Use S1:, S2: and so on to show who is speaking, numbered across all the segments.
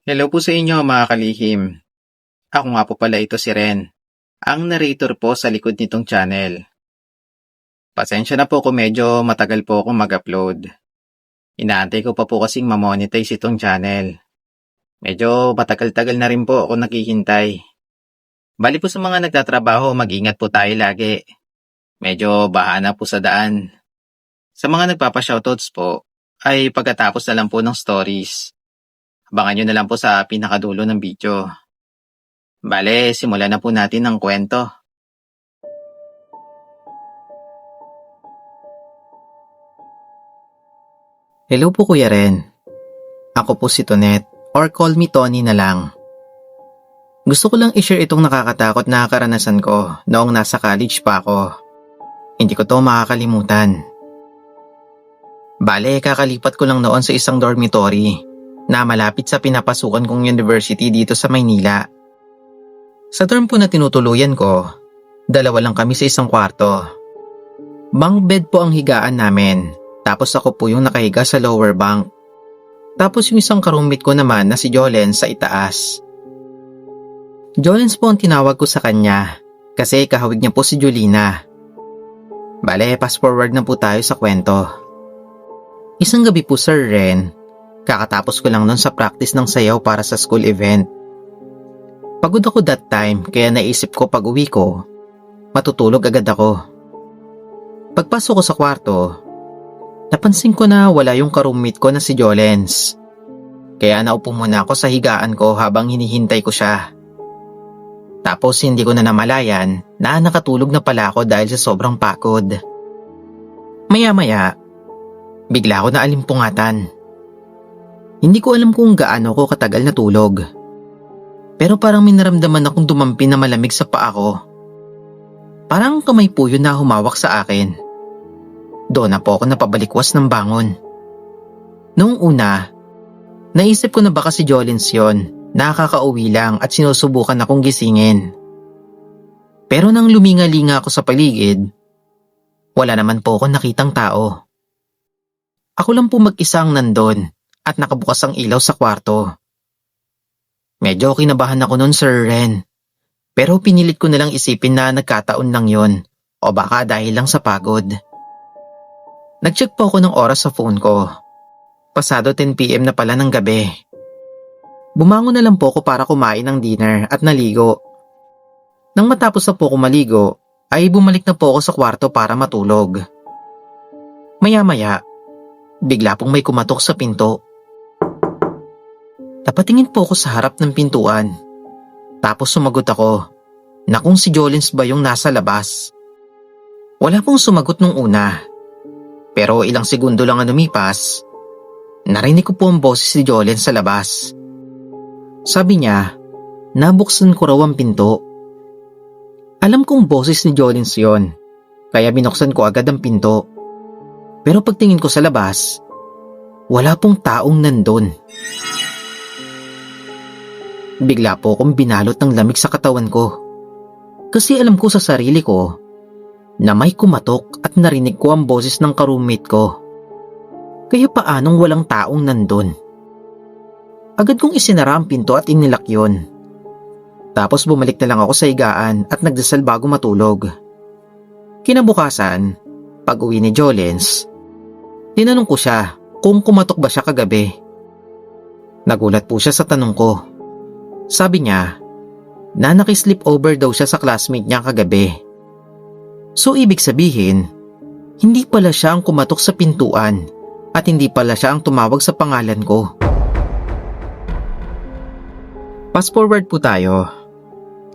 S1: Hello po sa inyo mga kalihim. Ako nga po pala ito si Ren, ang narrator po sa likod nitong channel. Pasensya na po kung medyo matagal po akong mag-upload. Inaantay ko pa po kasing mamonetize itong channel. Medyo matagal-tagal na rin po ako naghihintay. Bali po sa mga nagtatrabaho, mag-ingat po tayo lagi. Medyo baha na po sa daan. Sa mga nagpapa-shoutouts po, ay pagkatapos na lang po ng stories. Abangan nyo na lang po sa pinakadulo ng video. Bale, simulan na po natin ang kwento. Hello po Kuya Ren. Ako po si Tonet, or call me Tony na lang. Gusto ko lang i-share itong nakakatakot na karanasan ko noong nasa college pa ako. Hindi ko to makakalimutan. Bale, kakalipat ko lang noon sa isang dormitory na malapit sa pinapasukan kong university dito sa Maynila. Sa dorm po na tinutuluyan ko, dalawa lang kami sa isang kwarto. Bunk bed po ang higaan namin, tapos ako po yung nakahiga sa lower bunk. Tapos yung isang ka-roommate ko naman na si Jolens sa itaas. Jolens po ang tinawag ko sa kanya kasi kahawig niya po si Julina. Bale, fast forward na po tayo sa kwento. Isang gabi po Sir Ren, kakatapos ko lang nun sa practice ng sayaw para sa school event. Pagod ako that time kaya naisip ko pag uwi ko, matutulog agad ako. Pagpasok ko sa kwarto, napansin ko na wala yung ka-roommate ko na si Jolens. Kaya naupo muna ako sa higaan ko habang hinihintay ko siya. Tapos hindi ko na namalayan na nakatulog na pala ako dahil sa sobrang pagod. Maya-maya, bigla ako naalimpungatan. Hindi ko alam kung gaano ko katagal natulog. Pero parang may naramdaman akong dumampi na malamig sa paa ko. Parang kamay po yun na humawak sa akin. Doon na po ako napabalikwas ng bangon. Noong una, naisip ko na baka si Jolens yun, nakakauwi lang at sinusubukan akong gisingin. Pero nang luminga-linga ako sa paligid, wala naman po akong nakitang tao. Ako lang po mag-isang nandun at nakabukas ang ilaw sa kwarto. Medyo kinabahan ako nun Sir Ren, pero pinilit ko nalang isipin na nagkataon lang yon o baka dahil lang sa pagod. Nag-check po ako ng oras sa phone ko. Pasado 10 PM na pala ng gabi. Bumangon na lang po ako para kumain ng dinner at naligo. Nang matapos na po ako maligo, ay bumalik na po ako sa kwarto para matulog. Maya-maya, bigla pong may kumatok sa pinto. Napatingin po ako sa harap ng pintuan. Tapos sumagot ako na kung si Jolens ba yung nasa labas. Wala pong sumagot nung una. Pero ilang segundo lang ang lumipas, narinig ko po ang boses si Jolens sa labas. Sabi niya, nabuksan ko raw ang pinto. Alam kong boses ni Jolens yon, kaya binuksan ko agad ang pinto. Pero pagtingin ko sa labas, wala pong taong nandun. Bigla po akong binalot ng lamig sa katawan ko. Kasi alam ko sa sarili ko na may kumatok at narinig ko ang boses ng ka-roommate ko. Kaya paanong walang taong nandun? Agad kong isinara ang pinto at inilak yun. Tapos bumalik na lang ako sa higaan at nagdasal bago matulog. Kinabukasan, pag uwi ni Jolens, tinanong ko siya kung kumatok ba siya kagabi. Nagulat po siya sa tanong ko. Sabi niya na nakisleepover daw siya sa classmate niya kagabi. So ibig sabihin, hindi pala siya ang kumatok sa pintuan at hindi pala siya ang tumawag sa pangalan ko. Fast forward po tayo.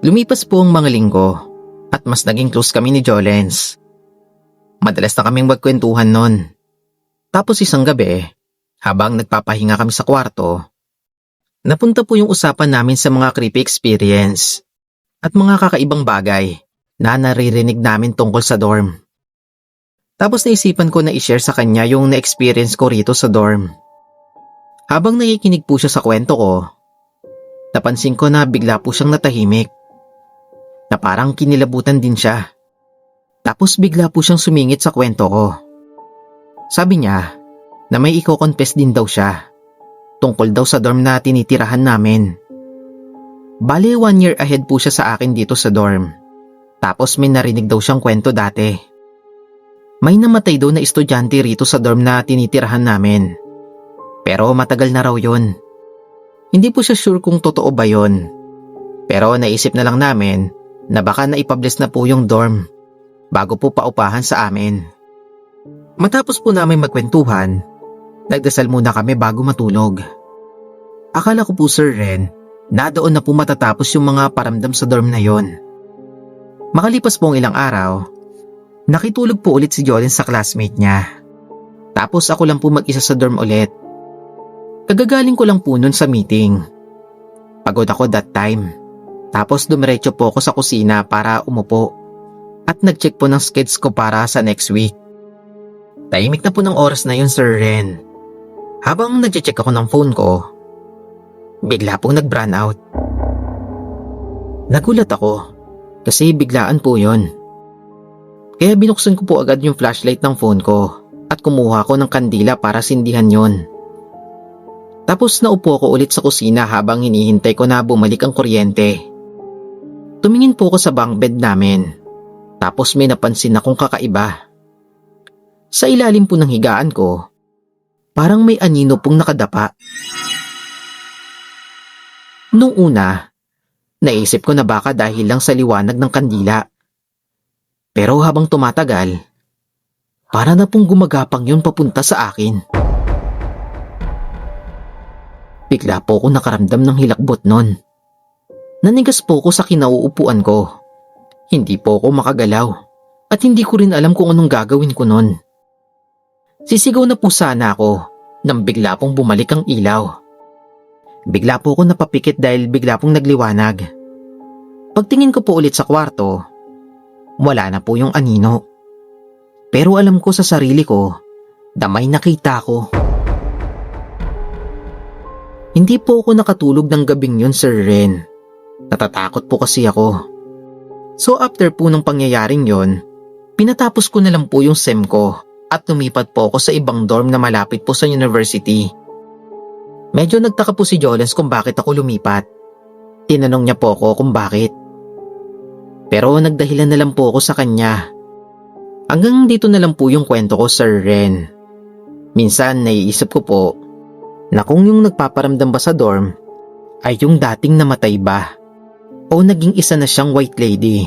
S1: Lumipas po ang mga linggo at mas naging close kami ni Jolens. Madalas na kaming magkwentuhan nun. Tapos isang gabi, habang nagpapahinga kami sa kwarto, napunta po yung usapan namin sa mga creepy experience at mga kakaibang bagay na naririnig namin tungkol sa dorm. Tapos naisipan ko na i-share sa kanya yung na-experience ko rito sa dorm. Habang nakikinig po siya sa kwento ko, napansin ko na bigla po siyang natahimik, na parang kinilabutan din siya. Tapos bigla po siyang sumingit sa kwento ko. Sabi niya na may iko-confess din daw siya. tungkol daw sa dorm na tinitirahan namin. Bale 1 year ahead po siya sa akin dito sa dorm. Tapos may narinig daw siyang kwento dati. May namatay daw na estudyante rito sa dorm na tinitirahan namin. Pero matagal na raw yun. Hindi po siya sure kung totoo ba yun. Pero naisip na lang namin na baka naipublish na po yung dorm bago po paupahan sa amin. Matapos po namin magkwentuhan, nagdasal muna kami bago matulog. Akala ko po Sir Ren na doon na po matatapos yung mga paramdam sa dorm na yon. Makalipas po ang ilang araw, nakitulog po ulit si Jolene sa classmate niya. Tapos ako lang po mag-isa sa dorm ulit. Kagagaling ko lang po nun sa meeting. Pagod ako that time. Tapos dumiretso po ako sa kusina para umupo at nag-check po ng skeds ko para sa next week. Tahimik na po ng oras na yun, Sir Ren. Habang nag-check ako ng phone ko, bigla pong nag-brown out. Nagulat ako kasi biglaan po yun. Kaya binuksan ko po agad yung flashlight ng phone ko at kumuha ko ng kandila para sindihan yon. Tapos naupo ako ulit sa kusina habang hinihintay ko na bumalik ang kuryente. Tumingin po ako sa bunk bed namin. Tapos may napansin akong kakaiba. Sa ilalim po ng higaan ko, parang may anino pong nakadapa. Noong una, naisip ko na baka dahil lang sa liwanag ng kandila. Pero habang tumatagal, para na pong gumagapang yun papunta sa akin. Bigla po ako nakaramdam ng hilakbot nun. Nanigas po ako sa kinauupuan ko. Hindi po ako makagalaw at hindi ko rin alam kung anong gagawin ko nun. Sisigaw na po sana ako nang bigla pong bumalik ang ilaw. Bigla po ako napapikit dahil bigla pong nagliwanag. Pagtingin ko po ulit sa kwarto, wala na po yung anino. Pero alam ko sa sarili ko na may nakita ko. Hindi po ako nakatulog ng gabing yun, Sir Ren. Natatakot po kasi ako. So after po ng pangyayaring yon, pinatapos ko na lang po yung SEM ko at lumipat po ako sa ibang dorm na malapit po sa university. Medyo nagtaka po si Jolens kung bakit ako lumipat. Tinanong niya po ako kung bakit. Pero nagdahilan na lang po ako sa kanya. Hanggang dito na lang po yung kwento ko, Sir Ren. Minsan naiisip ko po na kung yung nagpaparamdam ba sa dorm ay yung dating namatay ba o naging isa na siyang white lady.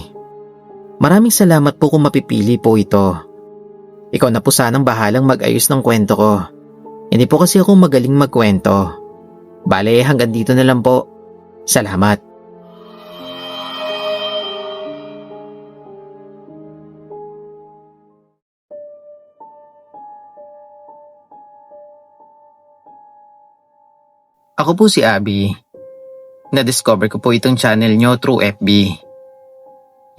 S1: Maraming salamat po kung mapipili po ito. Ikaw na po sanang bahalang mag-ayos ng kwento ko. Hindi po kasi ako magaling magkwento. Bale, hanggang dito na lang po. Salamat. Ako po si Abby. Na-discover ko po itong channel nyo through FB.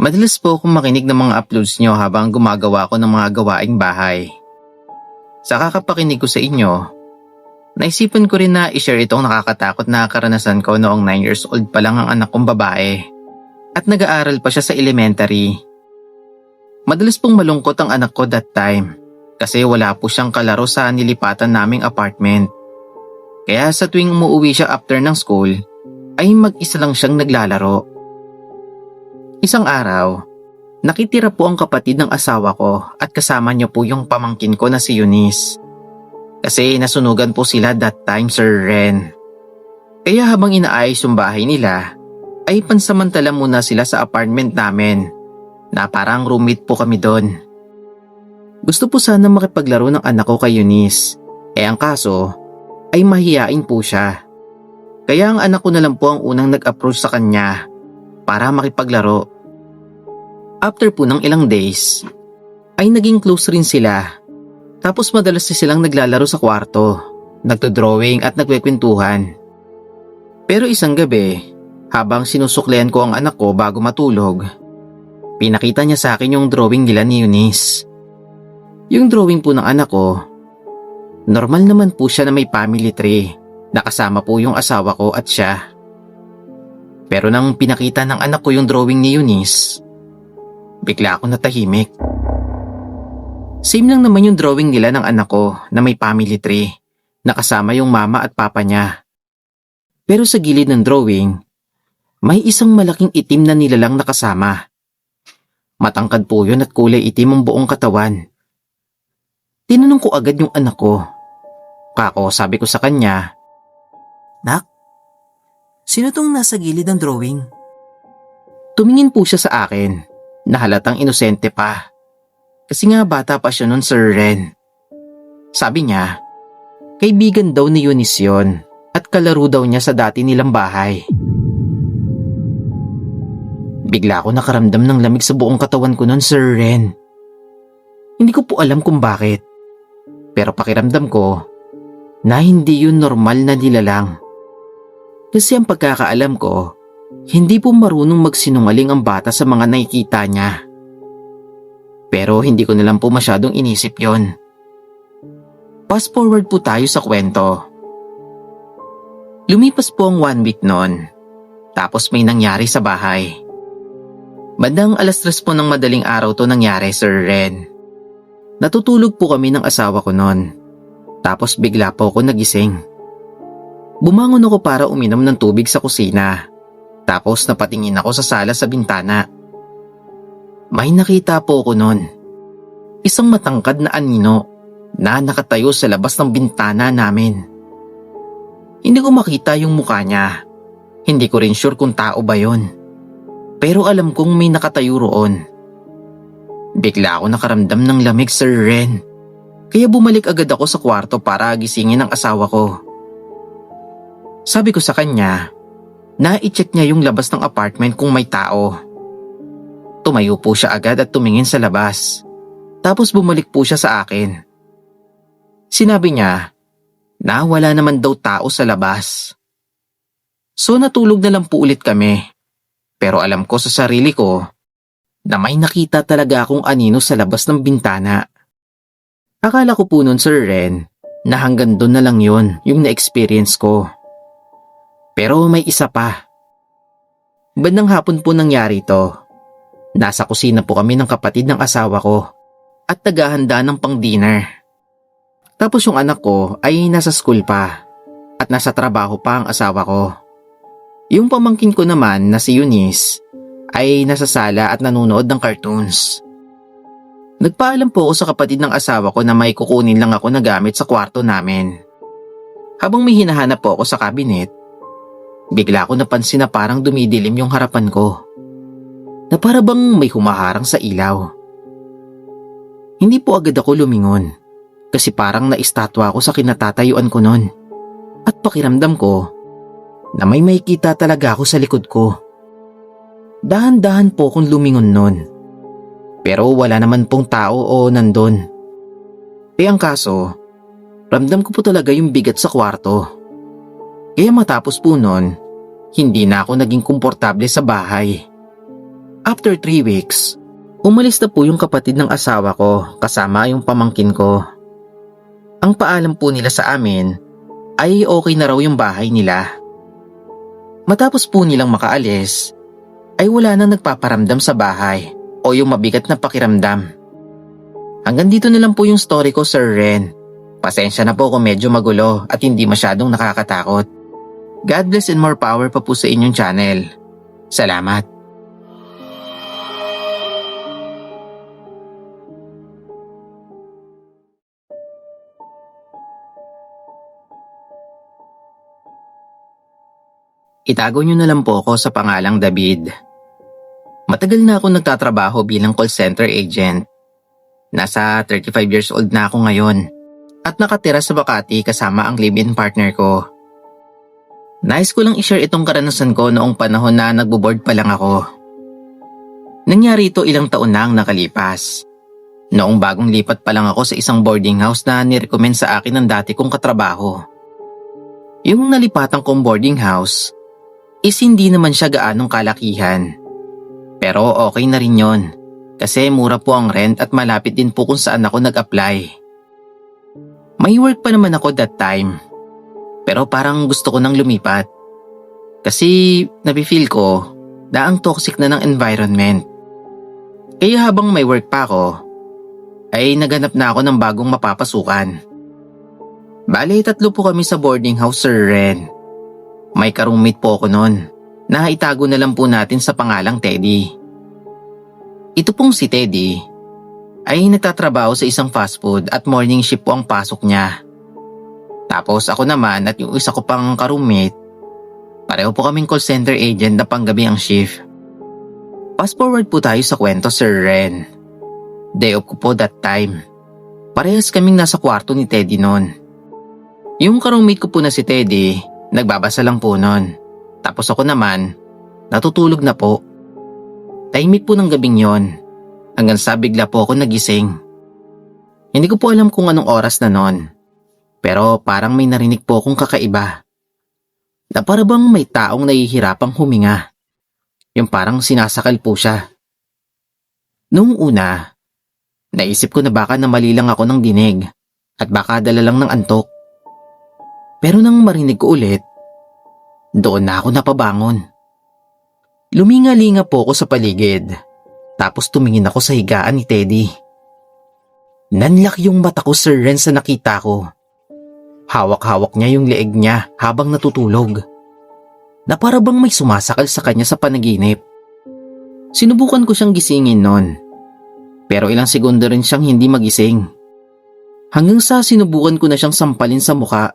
S1: Madalas po akong makinig ng mga uploads nyo habang gumagawa ko ng mga gawaing bahay. Sa kakapakinig ko sa inyo, naisipan ko rin na i-share itong nakakatakot na karanasan ko noong 9 years old pa lang ang anak kong babae at nag-aaral pa siya sa elementary. Madalas pong malungkot ang anak ko that time kasi wala po siyang kalaro sa nilipatan naming apartment. Kaya sa tuwing umuwi siya after ng school, ay mag-isa lang siyang naglalaro. Isang araw, nakitira po ang kapatid ng asawa ko at kasama niya po yung pamangkin ko na si Eunice. Kasi nasunugan po sila that time, Sir Ren. Kaya habang inaayos yung bahay nila, ay pansamantala muna sila sa apartment namin na parang roommate po kami doon. Gusto po sana makipaglaro ng anak ko kay Eunice. Ang kaso ay mahiyain po siya. Kaya ang anak ko na lang po ang unang nag-approach sa kanya para makipaglaro. After po ng ilang days, ay naging close rin sila. Tapos madalas silang naglalaro sa kwarto, nagdo-drawing at nagkwekwentuhan. Pero isang gabi, habang sinusuklian ko ang anak ko bago matulog, pinakita niya sa akin yung drawing nila ni Eunice. Yung drawing po ng anak ko, normal naman po siya na may family tree, nakasama po yung asawa ko at siya. Pero nang pinakita ng anak ko yung drawing ni Eunice, bigla ako natahimik. Same lang naman yung drawing nila ng anak ko na may family tree, Nakasama yung mama at papa niya. Pero sa gilid ng drawing, may isang malaking itim na nilalang nakasama. Matangkad po yun at kulay itim ang buong katawan. Tinanong ko agad yung anak ko. Kako, sabi ko sa kanya, "Nak, sino tong nasa gilid ng drawing?" Tumingin po siya sa akin, na halatang inosente pa. Kasi nga bata pa siya nun, Sir Ren. Sabi niya, kaibigan daw ni Eunice yun at kalaro daw niya sa dati nilang bahay. Bigla ako nakaramdam ng lamig sa buong katawan ko nun, Sir Ren. Hindi ko po alam kung bakit. Pero pakiramdam ko na hindi yun normal na nilalang. Kasi ang pagkakaalam ko, hindi po marunong magsinungaling ang bata sa mga nakikita niya. Pero hindi ko nalang po masyadong inisip yon. Fast forward po tayo sa kwento. Lumipas po ang 1 week noon. Tapos may nangyari sa bahay. Bandang 3:00 po ng madaling araw to nangyari, Sir Ren. Natutulog po kami ng asawa ko noon. Tapos bigla po ako nagising. Bumangon ako para uminom ng tubig sa kusina. Tapos napatingin ako sa sala sa bintana. May nakita po ako noon. Isang matangkad na anino na nakatayo sa labas ng bintana namin. Hindi ko makita yung mukha niya. Hindi ko rin sure kung tao ba yon. Pero alam kong may nakatayo roon. Bigla ako nakaramdam ng lamig, Sir Ren. Kaya bumalik agad ako sa kwarto para gisingin ang asawa ko. Sabi ko sa kanya, na-i-check niya yung labas ng apartment kung may tao. Tumayo po siya agad at tumingin sa labas. Tapos bumalik po siya sa akin. Sinabi niya na wala naman daw tao sa labas. So natulog na lang po ulit kami. Pero alam ko sa sarili ko na may nakita talaga akong anino sa labas ng bintana. Akala ko po nun, Sir Ren, na hanggang doon na lang yun yung na-experience ko. Pero may isa pa. Bandang hapon po nangyari ito. Nasa kusina po kami ng kapatid ng asawa ko at naghahanda ng pang-dinner. Tapos yung anak ko ay nasa school pa at nasa trabaho pa ang asawa ko. Yung pamangkin ko naman na si Eunice ay nasa sala at nanonood ng cartoons. Nagpaalam po ako sa kapatid ng asawa ko na may kukunin lang ako na gamit sa kwarto namin. Habang may hinahanap po ako sa cabinet, bigla ko napansin na parang dumidilim yung harapan ko. Na para bang may humaharang sa ilaw. Hindi po agad ako lumingon kasi parang naistatwa ako sa kinatatayuan ko nun. At pakiramdam ko na may makikita talaga ako sa likod ko. Dahan-dahan po akong lumingon nun. Pero wala naman pong tao o nandun. Ang kaso, ramdam ko po talaga yung bigat sa kwarto. Kaya matapos po nun, hindi na ako naging komportable sa bahay. After 3 weeks, umalis na po yung kapatid ng asawa ko kasama yung pamangkin ko. Ang paalam po nila sa amin ay okay na raw yung bahay nila. Matapos po nilang makaalis, ay wala nang nagpaparamdam sa bahay o yung mabigat na pakiramdam. Hanggang dito na lang po yung story ko, Sir Ren. Pasensya na po kung medyo magulo at hindi masyadong nakakatakot. God bless and more power pa po sa inyong channel. Salamat. Itago niyo na lang po ako sa pangalang David. Matagal na ako nagtatrabaho bilang call center agent. Nasa 35 years old na ako ngayon at nakatira sa Makati kasama ang live-in partner ko. Nais ko lang i-share itong karanasan ko noong panahon na nagbo-board pa lang ako. Nangyari ito ilang taon na ang nakalipas. Noong bagong lipat pa lang ako sa isang boarding house na nirecommend sa akin ng dati kong katrabaho. Yung nalipatan kong boarding house is hindi naman siya gaanong kalakihan. Pero okay na rin yon kasi mura po ang rent at malapit din po kung saan ako nag-apply. May work pa naman ako that time. Pero parang gusto ko nang lumipat. Kasi nafe-feel ko na ang toxic na ng environment. Kaya habang may work pa ako, ay naghanap na ako ng bagong mapapasukan. Bale, 3 po kami sa boarding house, Sir Ren. May ka-roommate po ako noon. Itago na lang po natin sa pangalang Teddy. Ito pong si Teddy ay nagtatrabaho sa isang fast food at morning shift po ang pasok niya. Tapos ako naman at yung isa ko pang ka-roommate, pareho po kaming call center agent na panggabi ang shift. Fast forward po tayo sa kwento, Sir Ren. Day off ko po that time. Parehas kaming nasa kwarto ni Teddy noon. Yung ka-roommate ko po na si Teddy, nagbabasa lang po noon. Tapos ako naman, natutulog na po. Tahimik po ng gabing yon, hanggang sa bigla po ako nagising. Hindi ko po alam kung anong oras na noon, pero parang may narinig po akong kakaiba. Na para bang may taong nahihirapang huminga. Yung parang sinasakal po siya. Noong una, naisip ko na baka namali lang ako ng dinig at baka dala lang ng antok. Pero nang marinig ko ulit, doon na ako napabangon. Luminga-linga po ako sa paligid, tapos tumingin ako sa higaan ni Teddy. Nanlak yung mata ko, Sir Ren, sa nakita ko. Hawak-hawak niya yung leeg niya habang natutulog. Na para bang may sumasakal sa kanya sa panaginip. Sinubukan ko siyang gisingin noon, pero ilang segundo rin siyang hindi magising. Hanggang sa sinubukan ko na siyang sampalin sa muka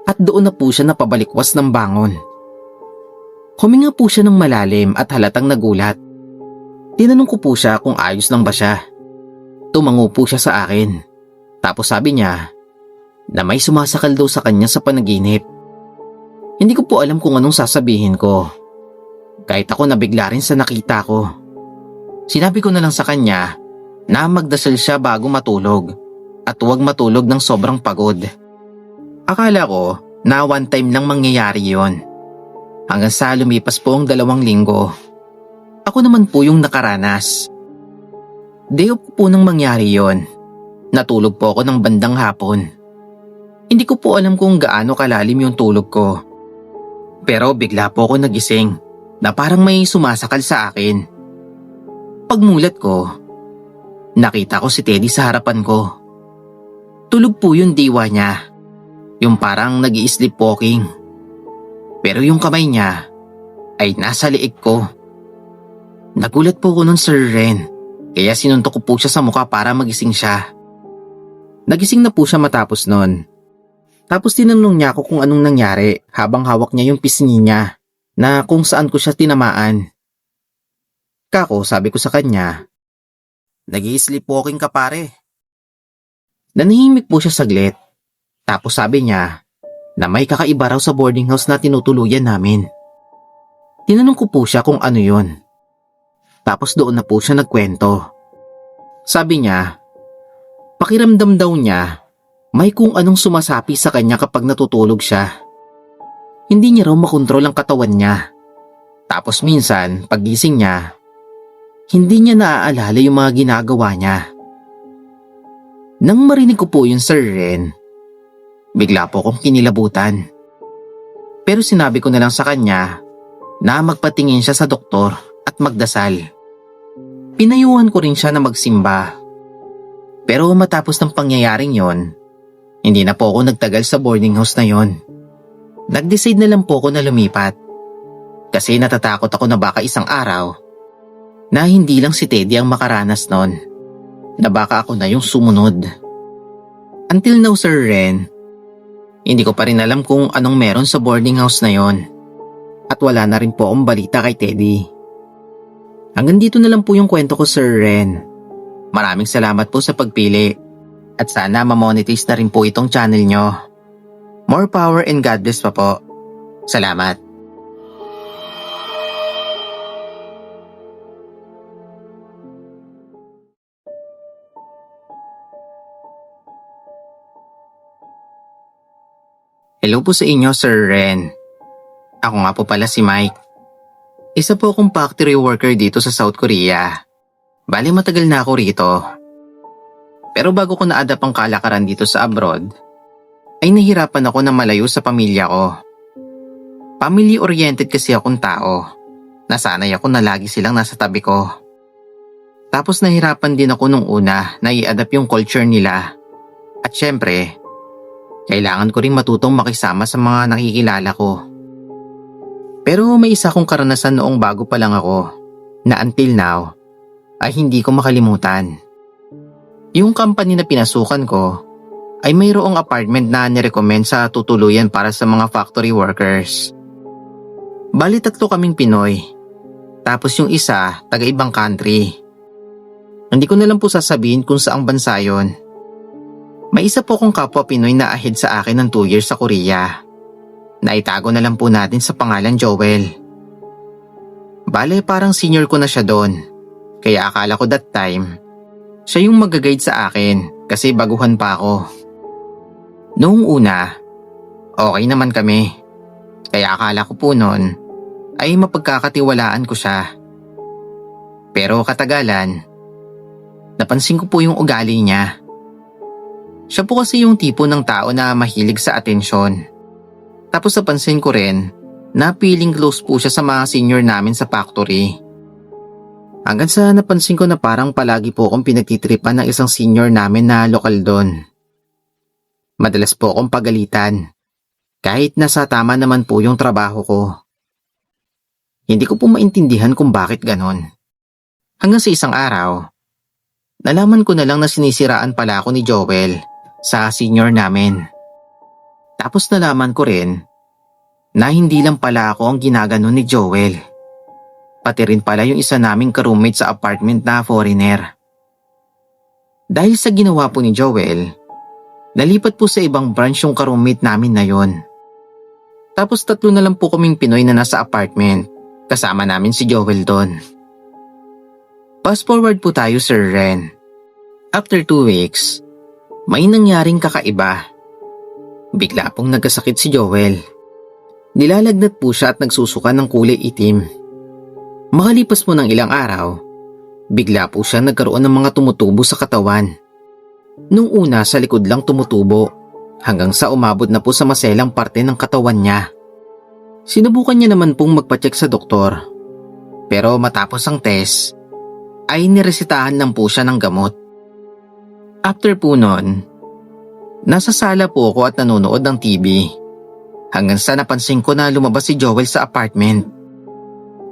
S1: at doon na po siya napabalikwas ng bangon. Huminga po siya ng malalim at halatang nagulat. Tinanong ko po siya kung ayos lang ba siya. Tumango po siya sa akin. Tapos sabi niya na may sumasakal daw sa kanya sa panaginip. Hindi ko po alam kung anong sasabihin ko. Kahit ako nabigla rin sa nakita ko. Sinabi ko na lang sa kanya na magdasal siya bago matulog at huwag matulog ng sobrang pagod. Akala ko na one time lang mangyayari yon. Hanggang sa lumipas po ang 2 linggo. Ako naman po yung nakaranas. Day off po nang mangyari yon. Natulog po ako ng bandang hapon. Hindi ko po alam kung gaano kalalim yung tulog ko. Pero bigla po ako nagising na parang may sumasakal sa akin. Pagmulat ko, nakita ko si Teddy sa harapan ko. Tulog po yung diwa niya. Yung parang nag-i-sleepwalking. Pero yung kamay niya ay nasa liig ko. Nagulat po ko nun, Sir Ren, kaya sinuntok ko po siya sa mukha para magising siya. Nagising na po siya matapos nun. Tapos tinanong niya ako kung anong nangyari habang hawak niya yung pisngi niya na kung saan ko siya tinamaan. Kako, sabi ko sa kanya, nag-i-sleepwalking ka, pare. Nanahimik po siya saglit. Tapos sabi niya na may kakaiba raw sa boarding house na tinutuluyan namin. Tinanong ko po siya kung ano yun. Tapos doon na po siya nagkwento. Sabi niya, pakiramdam daw niya may kung anong sumasapi sa kanya kapag natutulog siya. Hindi niya raw makontrol ang katawan niya. Tapos minsan, paggising niya, hindi niya naaalala yung mga ginagawa niya. Nang marinig ko po yun, Sir Ren, bigla po akong kinilabutan. Pero sinabi ko na lang sa kanya na magpatingin siya sa doktor at magdasal. Pinayuhan ko rin siya na magsimba. Pero matapos ng pangyayaring yon, hindi na po ako nagtagal sa boarding house na yon. Nag-decide na lang po ako na lumipat. Kasi natatakot ako na baka isang araw na hindi lang si Teddy ang makaranas nun. Na baka ako na yung sumunod. Until now, Sir Ren, hindi ko pa rin alam kung anong meron sa boarding house na yon. At wala na rin po akong balita kay Teddy. Hanggang dito na lang po yung kwento ko, Sir Ren. Maraming salamat po sa pagpili. At sana ma-monetize na rin po itong channel nyo. More power and God bless pa po. Salamat. Hello po sa inyo, Sir Ren. Ako nga po pala si Mike. Isa po akong factory worker dito sa South Korea. Bali matagal na ako rito. Pero bago ko na-adapt ang kalakaran dito sa abroad, ay nahirapan ako na malayo sa pamilya ko. Family-oriented kasi akong tao. Nasanay ako na lagi silang nasa tabi ko. Tapos nahirapan din ako nung una na i-adapt yung culture nila. At syempre, Kailangan ko ring matutong makisama sa mga nakikilala ko. Pero may isa kong karanasan noong bago pa lang ako na until now ay hindi ko makalimutan. Yung company na pinasukan ko ay mayroong apartment na nirecommend sa tutuluyan para sa mga factory workers. Bali 3 kaming Pinoy, tapos yung isa taga-ibang country. Hindi ko na lang po sasabihin kung saang bansa yon. May isa po kong kapwa Pinoy na ahead sa akin ng 2 years sa Korea. Naitago na lang po natin sa pangalan Joel. Bale parang senior ko na siya doon, kaya akala ko that time siya yung mag-guide sa akin kasi baguhan pa ako. Noong una, okay naman kami, kaya akala ko po noon ay mapagkakatiwalaan ko siya. Pero katagalan, napansin ko po yung ugali niya. Siya po kasi yung tipo ng tao na mahilig sa atensyon. Tapos napansin ko rin na feeling close po siya sa mga senior namin sa factory. Hanggang sa napansin ko na parang palagi po akong pinagtitripan ng isang senior namin na lokal doon. Madalas po akong pagalitan, kahit nasa tama naman po yung trabaho ko. Hindi ko po maintindihan kung bakit ganon. Hanggang sa isang araw, nalaman ko na lang na sinisiraan pala ako ni Joel sa senior namin. Tapos nalaman ko rin na hindi lang pala ako ang ginaganon ni Joel. Pati rin pala yung isa naming ka-roommate sa apartment na foreigner. Dahil sa ginawa po ni Joel, nalipat po sa ibang branch yung ka-roommate namin na yon. Tapos 3 na lang po kaming Pinoy na nasa apartment, kasama namin si Joel doon. Fast forward po tayo, Sir Ren. After 2 weeks, may nangyaring kakaiba. Bigla pong nagkasakit si Joel. Nilalagnat po siya at nagsusuka ng kulay itim. Makalipas po ng ilang araw, bigla po siya nagkaroon ng mga tumutubo sa katawan. Nung una sa likod lang tumutubo, hanggang sa umabot na po sa maselang parte ng katawan niya. Sinubukan niya naman pong magpacheck sa doktor. Pero matapos ang test, ay niresetahan lang po siya ng gamot. After po nun, nasa sala po ako at nanonood ng TV. Hanggang sa napansin ko na lumabas si Joel sa apartment.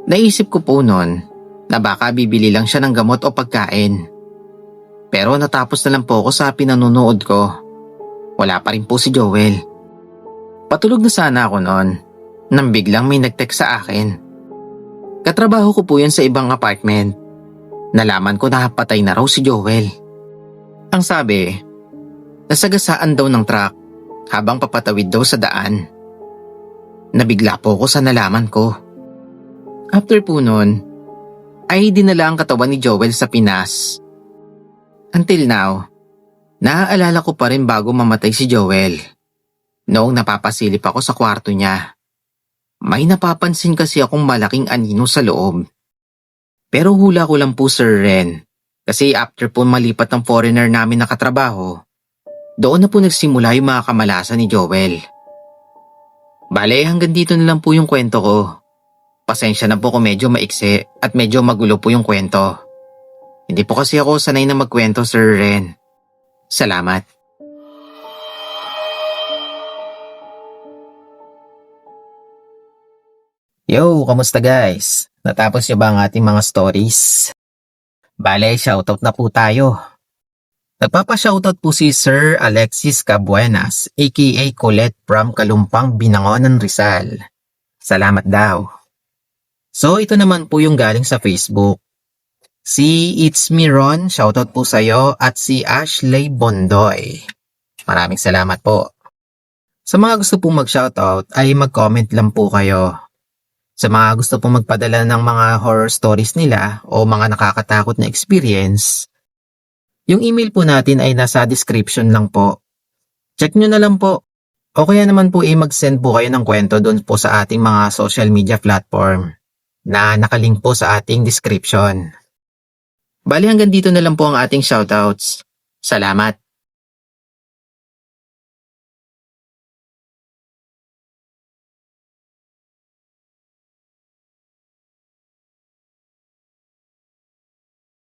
S1: Naisip ko po nun na baka bibili lang siya ng gamot o pagkain. Pero natapos na lang po ako sa pinanonood ko. Wala pa rin po si Joel. Patulog na sana ako noon nang biglang may nag-text sa akin. Katrabaho ko po yan sa ibang apartment. Nalaman ko na patay na raw si Joel. Ang sabi, nasagasaan daw ng truck habang papatawid daw sa daan. Nabigla po ako sa nalaman ko. After po nun, ay dinala ang katawan ni Joel sa Pinas. Until now, naaalala ko pa rin bago mamatay si Joel. Noong napapasilip ako sa kwarto niya, may napapansin kasi akong malaking anino sa loob. Pero hula ko lang po, Sir Ren, kasi after po malipat ng foreigner namin na katrabaho, doon na po nagsimula yung mga kamalasan ni Joel. Bale, hanggang dito na lang po yung kwento ko. Pasensya na po kung medyo maiksi at medyo magulo po yung kwento. Hindi po kasi ako sanay na magkwento, Sir Ren. Salamat. Yo, kamusta guys? Natapos niyo ba ang ating mga stories? Bale, shoutout na po tayo. Nagpapa-shoutout po si Sir Alexis Cabuenas, aka Colette from Kalumpang, Binangonan, Rizal. Salamat daw. So ito naman po yung galing sa Facebook. Si It's Me Ron, shoutout po sa'yo, at si Ashley Bondoy. Maraming salamat po. Sa mga gusto pong mag-shoutout ay mag-comment lang po kayo. Sa mga gusto pong magpadala ng mga horror stories nila o mga nakakatakot na experience, yung email po natin ay nasa description lang po. Check nyo na lang po. O kaya naman po mag-send po kayo ng kwento doon po sa ating mga social media platform na nakalink po sa ating description. Bali hanggang dito na lang po ang ating shoutouts. Salamat!